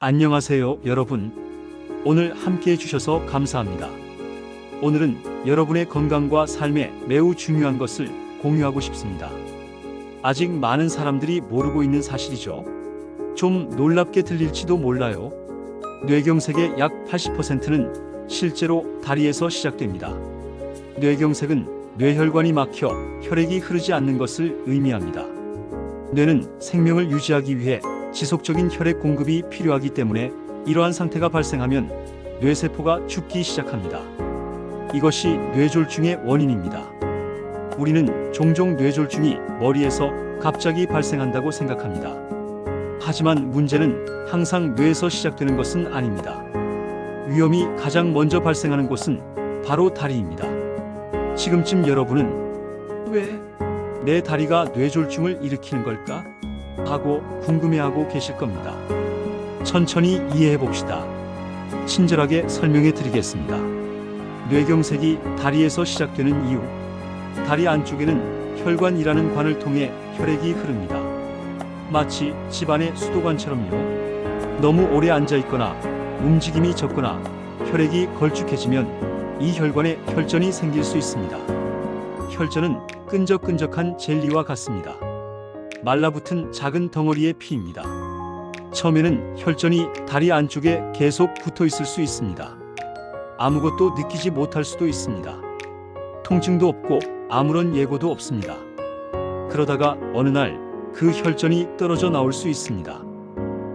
안녕하세요, 여러분. 오늘 함께 해주셔서 감사합니다. 오늘은 여러분의 건강과 삶에 매우 중요한 것을 공유하고 싶습니다. 아직 많은 사람들이 모르고 있는 사실이죠. 좀 놀랍게 들릴지도 몰라요. 뇌경색의 약 80%는 실제로 다리에서 시작됩니다. 뇌경색은 뇌혈관이 막혀 혈액이 흐르지 않는 것을 의미합니다. 뇌는 생명을 유지하기 위해 지속적인 혈액 공급이 필요하기 때문에 이러한 상태가 발생하면 뇌세포가 죽기 시작합니다. 이것이 뇌졸중의 원인입니다. 우리는 종종 뇌졸중이 머리에서 갑자기 발생한다고 생각합니다. 하지만 문제는 항상 뇌에서 시작되는 것은 아닙니다. 위험이 가장 먼저 발생하는 곳은 바로 다리입니다. 지금쯤 여러분은 왜 내 다리가 뇌졸중을 일으키는 걸까? 하고 궁금해하고 계실 겁니다. 천천히 이해해 봅시다. 친절하게 설명해 드리겠습니다. 뇌경색이 다리에서 시작되는 이유. 다리 안쪽에는 혈관이라는 관을 통해 혈액이 흐릅니다. 마치 집안의 수도관처럼요. 너무 오래 앉아 있거나 움직임이 적거나 혈액이 걸쭉해지면 이 혈관에 혈전이 생길 수 있습니다. 혈전은 끈적끈적한 젤리와 같습니다. 말라붙은 작은 덩어리의 피입니다. 처음에는 혈전이 다리 안쪽에 계속 붙어 있을 수 있습니다. 아무것도 느끼지 못할 수도 있습니다. 통증도 없고 아무런 예고도 없습니다. 그러다가 어느 날 그 혈전이 떨어져 나올 수 있습니다.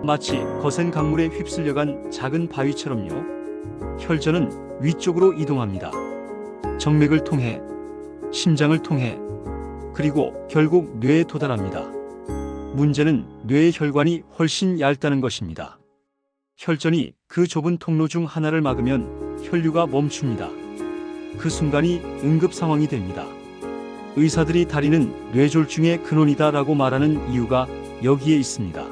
마치 거센 강물에 휩쓸려간 작은 바위처럼요. 혈전은 위쪽으로 이동합니다. 정맥을 통해, 심장을 통해, 그리고 결국 뇌에 도달합니다. 문제는 뇌의 혈관이 훨씬 얇다는 것입니다. 혈전이 그 좁은 통로 중 하나를 막으면 혈류가 멈춥니다. 그 순간이 응급 상황이 됩니다. 의사들이 다리는 뇌졸중의 근원이다라고 말하는 이유가 여기에 있습니다.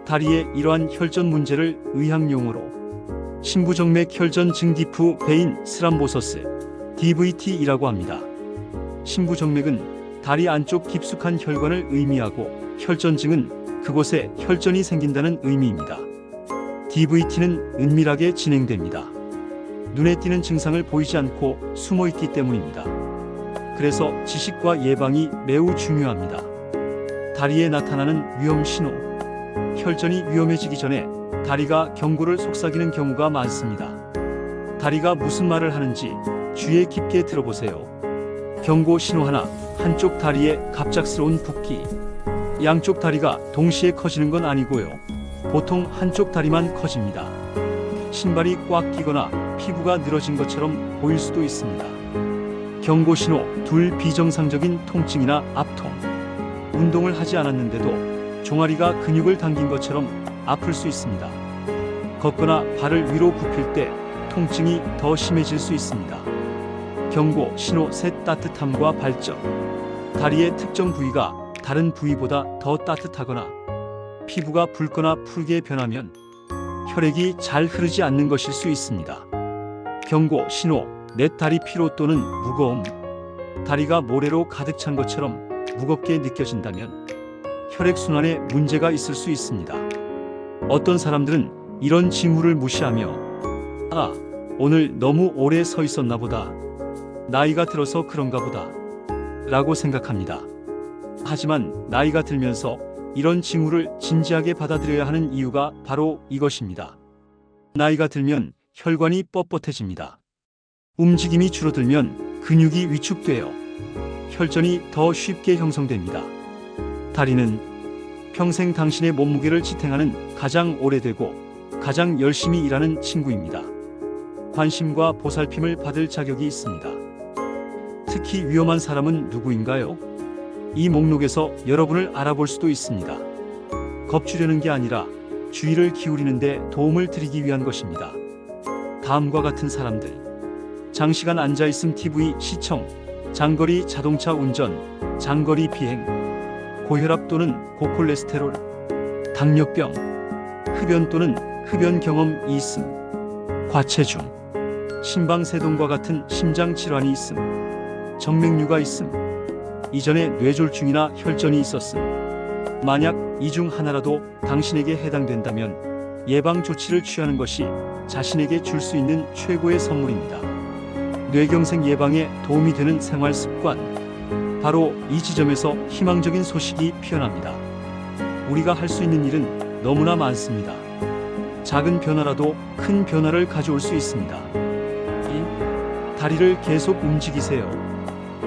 다리의 이러한 혈전 문제를 의학용어로 심부정맥 혈전 증기프 베인 스람보서스 DVT이라고 합니다. 심부정맥은 다리 안쪽 깊숙한 혈관을 의미하고 혈전증은 그곳에 혈전이 생긴다는 의미입니다. DVT는 은밀하게 진행됩니다. 눈에 띄는 증상을 보이지 않고 숨어있기 때문입니다. 그래서 지식과 예방이 매우 중요합니다. 다리에 나타나는 위험 신호. 혈전이 위험해지기 전에 다리가 경고를 속삭이는 경우가 많습니다. 다리가 무슨 말을 하는지 주의 깊게 들어보세요. 경고 신호 하나, 한쪽 다리에 갑작스러운 붓기. 양쪽 다리가 동시에 커지는 건 아니고요. 보통 한쪽 다리만 커집니다. 신발이 꽉 끼거나 피부가 늘어진 것처럼 보일 수도 있습니다. 경고 신호 둘, 비정상적인 통증이나 압통. 운동을 하지 않았는데도 종아리가 근육을 당긴 것처럼 아플 수 있습니다. 걷거나 발을 위로 굽힐 때 통증이 더 심해질 수 있습니다. 경고 신호 셋, 따뜻함과 발적. 다리의 특정 부위가 다른 부위보다 더 따뜻하거나 피부가 붉거나 푸르게 변하면 혈액이 잘 흐르지 않는 것일 수 있습니다. 경고 신호 넷, 다리 피로 또는 무거움. 다리가 모래로 가득 찬 것처럼 무겁게 느껴진다면 혈액순환에 문제가 있을 수 있습니다. 어떤 사람들은 이런 징후를 무시하며 오늘 너무 오래 서 있었나 보다. 나이가 들어서 그런가 보다 라고 생각합니다. 하지만 나이가 들면서 이런 징후를 진지하게 받아들여야 하는 이유가 바로 이것입니다. 나이가 들면 혈관이 뻣뻣해집니다. 움직임이 줄어들면 근육이 위축되어 혈전이 더 쉽게 형성됩니다. 다리는 평생 당신의 몸무게를 지탱하는 가장 오래되고 가장 열심히 일하는 친구입니다. 관심과 보살핌을 받을 자격이 있습니다. 특히 위험한 사람은 누구인가요? 이 목록에서 여러분을 알아볼 수도 있습니다. 겁주려는 게 아니라 주의를 기울이는 데 도움을 드리기 위한 것입니다. 다음과 같은 사람들. 장시간 앉아있음 TV 시청, 장거리 자동차 운전, 장거리 비행, 고혈압 또는 고콜레스테롤, 당뇨병, 흡연 또는 흡연 경험이 있음, 과체중, 심방세동과 같은 심장 질환이 있음, 정맥류가 있음, 이전에 뇌졸중이나 혈전이 있었음. 만약 이 중 하나라도 당신에게 해당된다면 예방 조치를 취하는 것이 자신에게 줄 수 있는 최고의 선물입니다. 뇌경색 예방에 도움이 되는 생활 습관. 바로 이 지점에서 희망적인 소식이 피어납니다. 우리가 할 수 있는 일은 너무나 많습니다. 작은 변화라도 큰 변화를 가져올 수 있습니다. 1. 다리를 계속 움직이세요.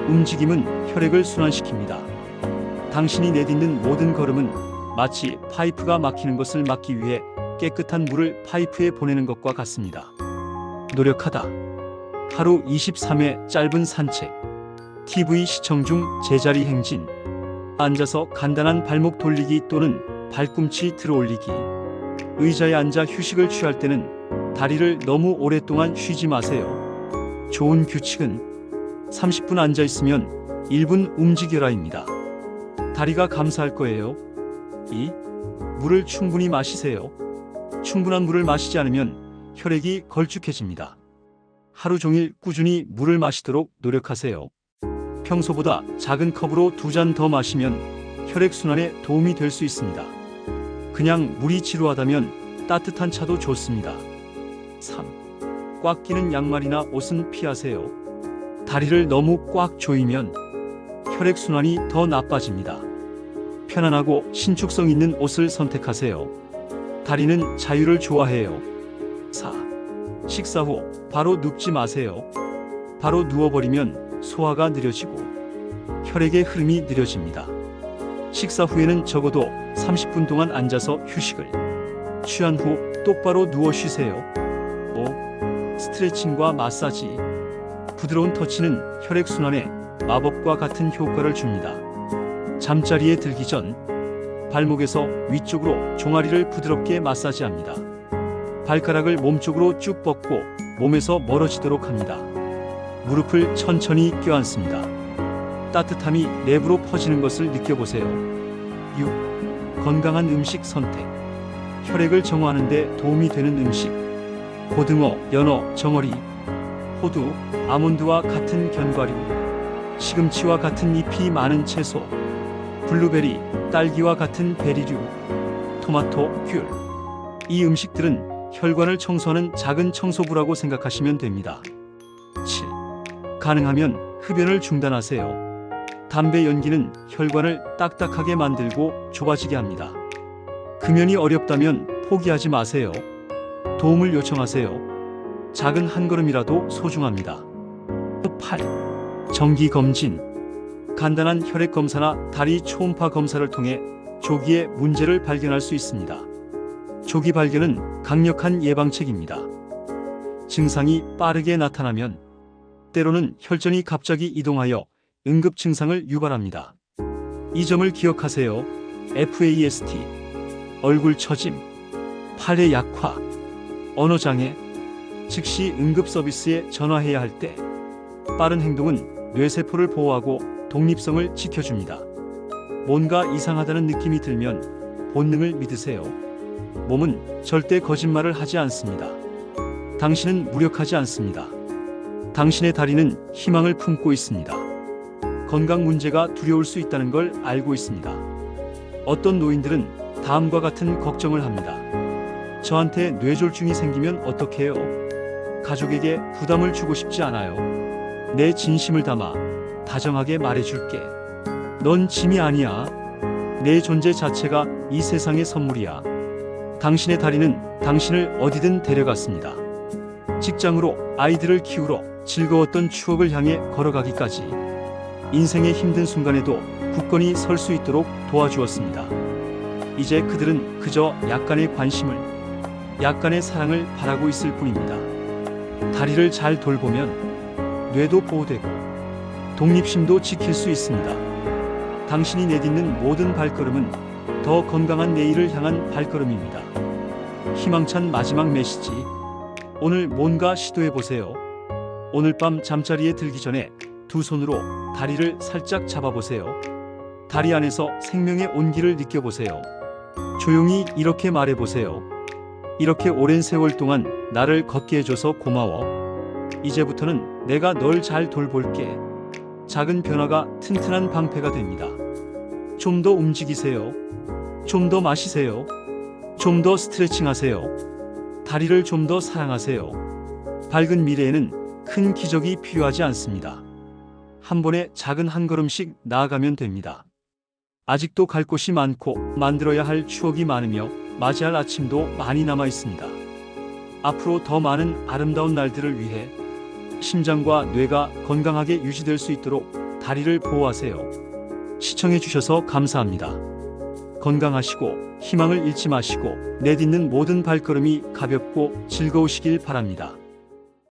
움직임은 혈액을 순환시킵니다. 당신이 내딛는 모든 걸음은 마치 파이프가 막히는 것을 막기 위해 깨끗한 물을 파이프에 보내는 것과 같습니다. 노력하다. 하루 23회 짧은 산책. TV 시청 중 제자리 행진. 앉아서 간단한 발목 돌리기 또는 발꿈치 들어 올리기. 의자에 앉아 휴식을 취할 때는 다리를 너무 오랫동안 쉬지 마세요. 좋은 규칙은 30분 앉아 있으면 1분 움직여라입니다. 다리가 감사할 거예요. 2. 물을 충분히 마시세요. 충분한 물을 마시지 않으면 혈액이 걸쭉해집니다. 하루 종일 꾸준히 물을 마시도록 노력하세요. 평소보다 작은 컵으로 2잔 더 마시면 혈액순환에 도움이 될 수 있습니다. 그냥 물이 지루하다면 따뜻한 차도 좋습니다. 3. 꽉 끼는 양말이나 옷은 피하세요. 다리를 너무 꽉 조이면 혈액순환이 더 나빠집니다. 편안하고 신축성 있는 옷을 선택하세요. 다리는 자유를 좋아해요. 4. 식사 후 바로 눕지 마세요. 바로 누워버리면 소화가 느려지고 혈액의 흐름이 느려집니다. 식사 후에는 적어도 30분 동안 앉아서 휴식을. 취한 후 똑바로 누워 쉬세요. 5. 스트레칭과 마사지. 부드러운 터치는 혈액순환에 마법과 같은 효과를 줍니다. 잠자리에 들기 전 발목에서 위쪽으로 종아리를 부드럽게 마사지합니다. 발가락을 몸쪽으로 쭉 뻗고 몸에서 멀어지도록 합니다. 무릎을 천천히 껴안습니다. 따뜻함이 내부로 퍼지는 것을 느껴보세요. 6. 건강한 음식 선택. 혈액을 정화하는 데 도움이 되는 음식. 고등어, 연어, 정어리, 호두, 아몬드와 같은 견과류, 시금치와 같은 잎이 많은 채소, 블루베리, 딸기와 같은 베리류, 토마토, 귤. 이 음식들은 혈관을 청소하는 작은 청소부라고 생각하시면 됩니다. 7. 가능하면 흡연을 중단하세요. 담배 연기는 혈관을 딱딱하게 만들고 좁아지게 합니다. 금연이 어렵다면 포기하지 마세요. 도움을 요청하세요. 작은 한 걸음이라도 소중합니다. 8. 정기 검진. 간단한 혈액 검사나 다리 초음파 검사를 통해 조기에 문제를 발견할 수 있습니다. 조기 발견은 강력한 예방책입니다. 증상이 빠르게 나타나면 때로는 혈전이 갑자기 이동하여 응급 증상을 유발합니다. 이 점을 기억하세요. FAST. 얼굴 처짐, 팔의 약화, 언어장애, 즉시 응급 서비스에 전화해야 할 때 빠른 행동은 뇌세포를 보호하고 독립성을 지켜줍니다. 뭔가 이상하다는 느낌이 들면 본능을 믿으세요. 몸은 절대 거짓말을 하지 않습니다. 당신은 무력하지 않습니다. 당신의 다리는 희망을 품고 있습니다. 건강 문제가 두려울 수 있다는 걸 알고 있습니다. 어떤 노인들은 다음과 같은 걱정을 합니다. 저한테 뇌졸중이 생기면 어떡해요? 가족에게 부담을 주고 싶지 않아요. 내 진심을 담아 다정하게 말해줄게. 넌 짐이 아니야. 내 존재 자체가 이 세상의 선물이야. 당신의 다리는 당신을 어디든 데려갔습니다. 직장으로, 아이들을 키우러, 즐거웠던 추억을 향해 걸어가기까지 인생의 힘든 순간에도 굳건히 설 수 있도록 도와주었습니다. 이제 그들은 그저 약간의 관심을, 약간의 사랑을 바라고 있을 뿐입니다. 다리를 잘 돌보면 뇌도 보호되고 독립심도 지킬 수 있습니다. 당신이 내딛는 모든 발걸음은 더 건강한 내일을 향한 발걸음입니다. 희망찬 마지막 메시지. 오늘 뭔가 시도해보세요. 오늘 밤 잠자리에 들기 전에 두 손으로 다리를 살짝 잡아보세요. 다리 안에서 생명의 온기를 느껴보세요. 조용히 이렇게 말해보세요. 이렇게 오랜 세월 동안 나를 걷게 해줘서 고마워. 이제부터는 내가 널 잘 돌볼게. 작은 변화가 튼튼한 방패가 됩니다. 좀 더 움직이세요. 좀 더 마시세요. 좀 더 스트레칭 하세요. 다리를 좀 더 사랑하세요. 밝은 미래에는 큰 기적이 필요하지 않습니다. 한 번에 작은 한 걸음씩 나아가면 됩니다. 아직도 갈 곳이 많고 만들어야 할 추억이 많으며 맞이할 아침도 많이 남아 있습니다. 앞으로 더 많은 아름다운 날들을 위해 심장과 뇌가 건강하게 유지될 수 있도록 다리를 보호하세요. 시청해 주셔서 감사합니다. 건강하시고 희망을 잃지 마시고 내딛는 모든 발걸음이 가볍고 즐거우시길 바랍니다.